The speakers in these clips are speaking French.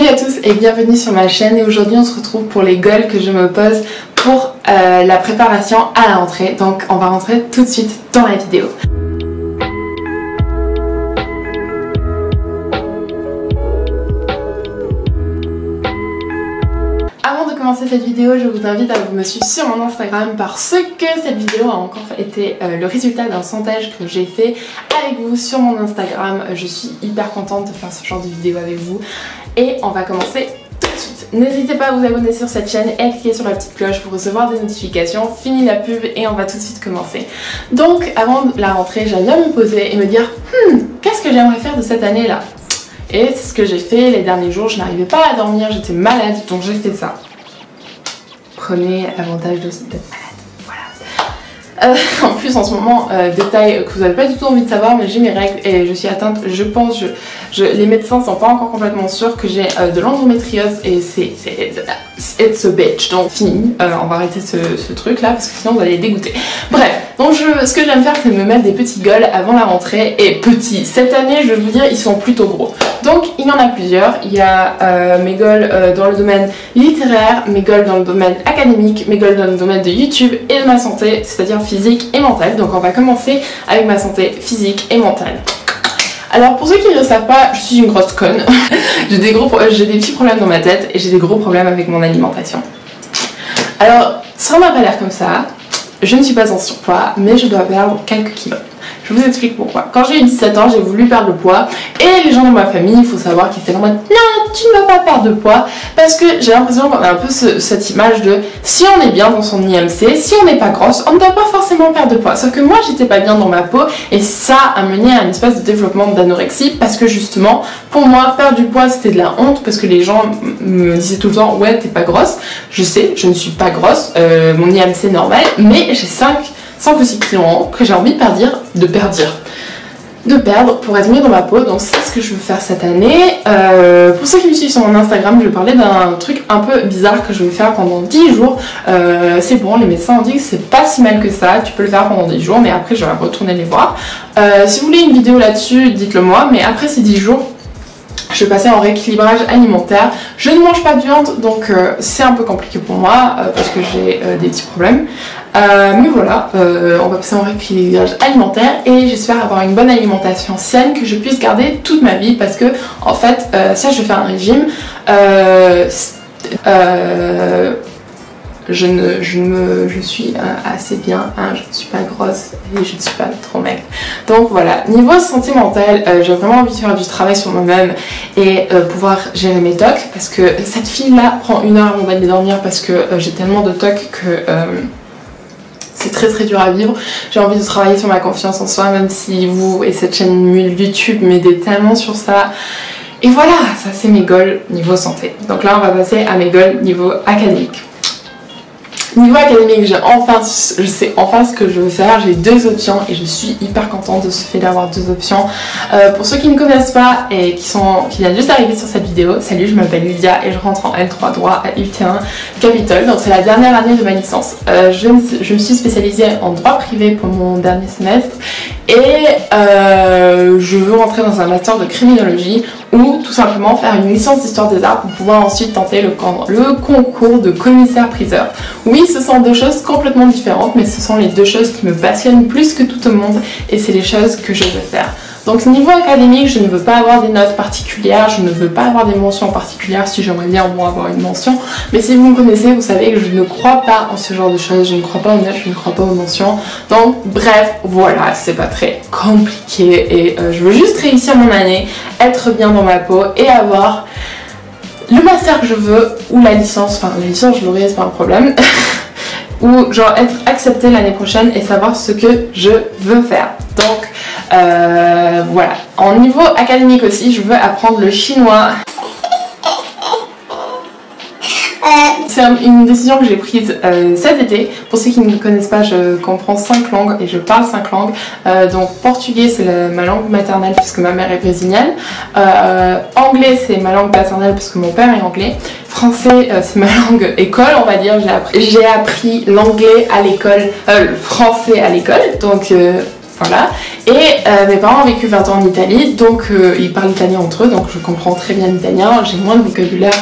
Salut à tous et bienvenue sur ma chaîne. Et aujourd'hui on se retrouve pour les goals que je me pose pour la préparation à la rentrée. Donc on va rentrer tout de suite dans la vidéo. Avant de commencer cette vidéo, je vous invite à me suivre sur mon Instagram parce que cette vidéo a encore été le résultat d'un sondage que j'ai fait avec vous sur mon Instagram. Je suis hyper contente de faire ce genre de vidéo avec vous et on va commencer tout de suite. N'hésitez pas à vous abonner sur cette chaîne et à cliquer sur la petite cloche pour recevoir des notifications. Fini la pub et on va tout de suite commencer. Donc avant la rentrée, j'aime bien me poser et me dire qu'est-ce que j'aimerais faire de cette année là. Et c'est ce que j'ai fait les derniers jours. Je n'arrivais pas à dormir, j'étais malade, donc j'ai fait ça. Prenez l'avantage d'être malade, voilà. En plus en ce moment, détail que vous n'avez pas du tout envie de savoir, mais j'ai mes règles et je suis atteinte, je pense, les médecins sont pas encore complètement sûrs que j'ai de l'endométriose et it's a bitch, donc fini, on va arrêter ce truc là parce que sinon vous allez dégoûter. Bref, donc ce que j'aime faire c'est me mettre des petits goals avant la rentrée et petits. Cette année je vais vous dire ils sont plutôt gros. Donc il y en a plusieurs, il y a mes goals dans le domaine littéraire, mes goals dans le domaine académique, mes goals dans le domaine de YouTube et de ma santé, c'est-à-dire physique et mentale. Donc on va commencer avec ma santé physique et mentale. Alors pour ceux qui ne le savent pas, je suis une grosse conne. j'ai des petits problèmes dans ma tête et j'ai des gros problèmes avec mon alimentation. Alors ça m'a pas l'air comme ça, je ne suis pas en surpoids mais je dois perdre quelques kilos. Je vous explique pourquoi. Quand j'ai eu 17 ans, j'ai voulu perdre le poids et les gens dans ma famille, il faut savoir qu'ils étaient en mode non, tu ne vas pas perdre de poids parce que j'ai l'impression qu'on a un peu cette image de si on est bien dans son IMC, si on n'est pas grosse, on ne doit pas forcément perdre de poids. Sauf que moi, j'étais pas bien dans ma peau et ça a mené à une espèce de développement d'anorexie parce que justement, pour moi, perdre du poids, c'était de la honte parce que les gens me disaient tout le temps ouais, t'es pas grosse. Je sais, je ne suis pas grosse, mon IMC est normal, mais j'ai 5 ou 6 kilos que j'ai envie de perdre pour être mieux dans ma peau. Donc c'est ce que je veux faire cette année. Pour ceux qui me suivent sur mon Instagram, je vais parler d'un truc un peu bizarre que je vais faire pendant 10 jours. C'est bon, les médecins ont dit que c'est pas si mal que ça, tu peux le faire pendant 10 jours mais après je vais retourner les voir. Si vous voulez une vidéo là-dessus, dites-le moi, mais après ces 10 jours je vais passer en rééquilibrage alimentaire. Je ne mange pas de viande donc c'est un peu compliqué pour moi parce que j'ai des petits problèmes. Mais voilà, on va passer en rééquilibrage alimentaire et j'espère avoir une bonne alimentation saine que je puisse garder toute ma vie parce que en fait, ça je vais faire un régime. Je suis assez bien, hein, je ne suis pas grosse et je ne suis pas trop maigre. Donc voilà, niveau santé mentale, j'ai vraiment envie de faire du travail sur moi-même et pouvoir gérer mes tocs parce que cette fille-là prend 1 heure avant d'aller dormir parce que j'ai tellement de tocs que c'est très dur à vivre. J'ai envie de travailler sur ma confiance en soi, même si vous et cette chaîne YouTube m'aident tellement sur ça. Et voilà, ça c'est mes goals niveau santé. Donc là on va passer à mes goals niveau académique. Niveau académique, je sais enfin ce que je veux faire. J'ai 2 options et je suis hyper contente de ce fait d'avoir 2 options. Pour ceux qui ne connaissent pas et qui viennent juste d'arriver sur cette vidéo, salut, je m'appelle Lydia et je rentre en L3 droit à UT1 Capitole. Donc c'est la dernière année de ma licence. Je me suis spécialisée en droit privé pour mon dernier semestre et je veux rentrer dans un master de criminologie ou tout simplement faire une licence d'histoire des arts pour pouvoir ensuite tenter le concours de commissaire-priseur. Oui, ce sont 2 choses complètement différentes, mais ce sont les 2 choses qui me passionnent plus que tout au monde et c'est les choses que je veux faire. Donc niveau académique, je ne veux pas avoir des notes particulières, je ne veux pas avoir des mentions particulières si j'aimerais bien avoir une mention. Mais si vous me connaissez, vous savez que je ne crois pas en ce genre de choses, je ne crois pas aux notes, je ne crois pas aux mentions. Donc bref, voilà, c'est pas très compliqué et je veux juste réussir mon année, être bien dans ma peau et avoir le master que je veux ou la licence, enfin la licence je l'aurai, c'est pas un problème. Ou genre être acceptée l'année prochaine et savoir ce que je veux faire. Donc voilà. En niveau académique aussi, je veux apprendre le chinois. C'est une décision que j'ai prise cet été. Pour ceux qui ne me connaissent pas, je comprends 5 langues et je parle 5 langues. Donc portugais c'est ma langue maternelle puisque ma mère est brésilienne. Anglais c'est ma langue paternelle puisque mon père est anglais. Français c'est ma langue école on va dire. J'ai appris l'anglais à l'école, le français à l'école. Donc Voilà. Et mes parents ont vécu 20 ans en Italie, donc ils parlent italien entre eux, donc je comprends très bien l'italien, j'ai moins de vocabulaire.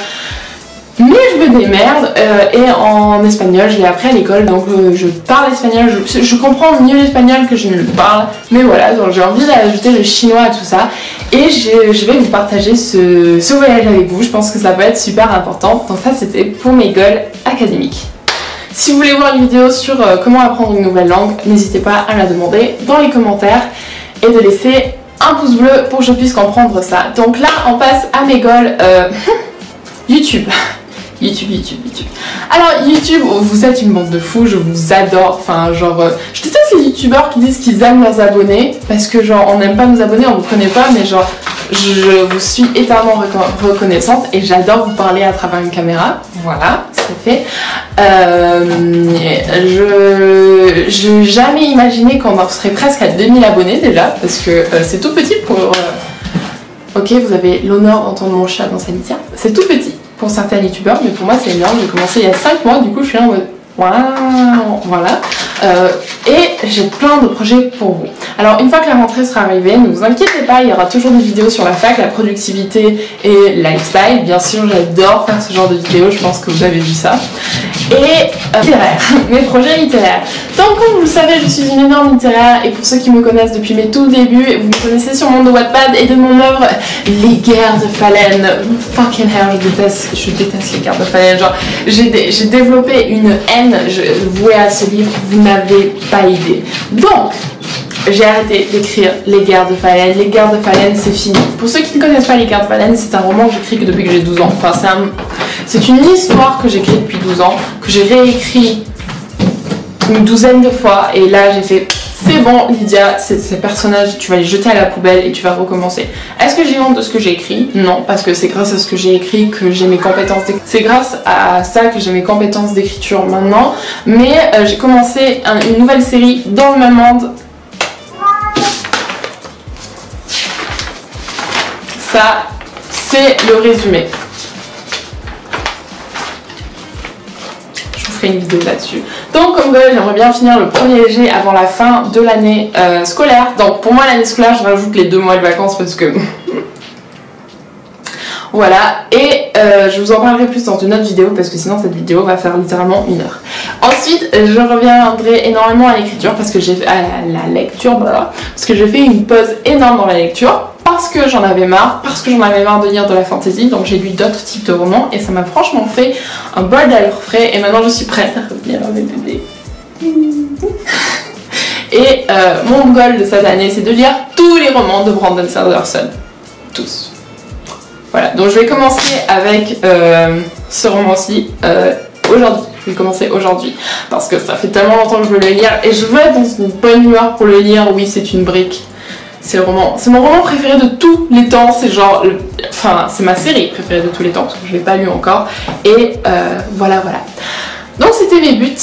Mais je me démerde, et en espagnol je l'ai appris à l'école, donc je parle espagnol, je comprends mieux l'espagnol que je ne le parle, mais voilà, donc j'ai envie d'ajouter le chinois à tout ça, et je vais vous partager ce voyage avec vous, je pense que ça va être super important, donc ça c'était pour mes goals académiques. Si vous voulez voir une vidéo sur comment apprendre une nouvelle langue, n'hésitez pas à me la demander dans les commentaires, et de laisser un pouce bleu pour que je puisse comprendre ça. Donc là on passe à mes goals, YouTube. YouTube. Alors YouTube, vous êtes une bande de fous, je vous adore, enfin genre, je déteste les youtubeurs qui disent qu'ils aiment leurs abonnés, parce que genre on n'aime pas nos abonnés, on vous connaît pas, mais genre je vous suis éternellement reconnaissante et j'adore vous parler à travers une caméra, voilà, c'est fait. Je n'ai jamais imaginé qu'on en serait presque à 2000 abonnés déjà, parce que c'est tout petit pour... Ok, vous avez l'honneur d'entendre mon chat dans sa litière, c'est tout petit pour certains youtubeurs, mais pour moi c'est énorme. J'ai commencé il y a 5 mois, du coup je suis là en mode waouh, voilà. Et j'ai plein de projets pour vous. Alors une fois que la rentrée sera arrivée, ne vous inquiétez pas, il y aura toujours des vidéos sur la fac, la productivité et lifestyle. Bien sûr, j'adore faire ce genre de vidéos, je pense que vous avez vu ça. Et littéraire, mes projets littéraires. Donc comme vous le savez, je suis une énorme littéraire, et pour ceux qui me connaissent depuis mes tout débuts, vous me connaissez sûrement de Wattpad et de mon œuvre Les Guerres de Phalène. Fucking hell, je déteste Les Guerres de Phalène. Genre, j'ai développé une haine vouée à ce livre, vous n'avez pas idée. Donc, j'ai arrêté d'écrire Les Guerres de Phalène. Les Guerres de Phalène, c'est fini. Pour ceux qui ne connaissent pas Les Guerres de Phalène, c'est un roman que j'écris depuis que j'ai 12 ans. Enfin, c'est une histoire que j'écris depuis 12 ans, que j'ai réécrit une douzaine de fois, et là j'ai fait c'est bon Lydia, ces personnages tu vas les jeter à la poubelle et tu vas recommencer. Est-ce que j'ai honte de ce que j'ai écrit? Non, parce que c'est grâce à ce que j'ai écrit que j'ai mes compétences c'est grâce à ça que j'ai mes compétences d'écriture maintenant. Mais j'ai commencé une nouvelle série dans le même monde. Ça c'est le résumé. Une vidéo là-dessus. Donc comme goal, j'aimerais bien finir le premier léger avant la fin de l'année scolaire. Donc pour moi l'année scolaire, je rajoute les 2 mois de vacances parce que voilà. Et je vous en parlerai plus dans une autre vidéo parce que sinon cette vidéo va faire littéralement 1 heure. Ensuite je reviendrai énormément à l'écriture parce que j'ai à la lecture, voilà, parce que j'ai fait une pause énorme dans la lecture. Parce que j'en avais marre, de lire de la fantasy, donc j'ai lu d'autres types de romans et ça m'a franchement fait un bol d'air frais, et maintenant je suis prête à revenir à mes bébés. Et mon goal de cette année, c'est de lire tous les romans de Brandon Sanderson. Tous. Voilà, donc je vais commencer avec ce roman-ci aujourd'hui. Je vais commencer aujourd'hui parce que ça fait tellement longtemps que je veux le lire et je veux être dans une bonne humeur pour le lire. Oui, c'est une brique. C'est mon roman préféré de tous les temps, c'est genre, enfin c'est ma série préférée de tous les temps parce que je ne l'ai pas lu encore, et voilà. Donc c'était mes buts,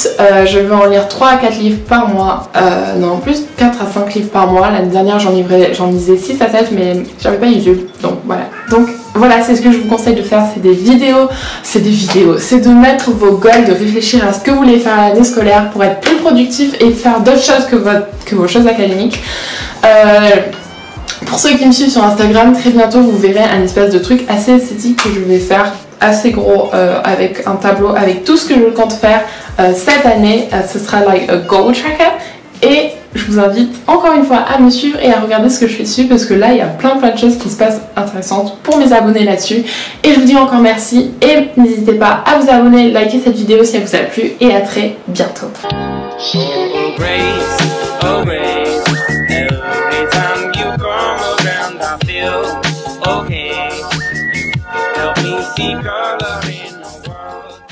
je vais en lire 3 à 4 livres par mois, non plus 4 à 5 livres par mois. L'année dernière j'en lisais 6 à 7 mais j'avais pas les yeux, donc voilà, c'est ce que je vous conseille de faire, c'est des vidéos, c'est de mettre vos goals, de réfléchir à ce que vous voulez faire à l'année scolaire pour être plus productif et faire d'autres choses que vos choses académiques. Pour ceux qui me suivent sur Instagram, très bientôt vous verrez un espèce de truc assez esthétique que je vais faire, assez gros, avec un tableau avec tout ce que je compte faire cette année. Ce sera like a goal tracker, et je vous invite encore une fois à me suivre et à regarder ce que je fais dessus parce que là il y a plein de choses qui se passent intéressantes pour mes abonnés là-dessus, et je vous dis encore merci et n'hésitez pas à vous abonner, liker cette vidéo si elle vous a plu, et à très bientôt. Okay, help me see color.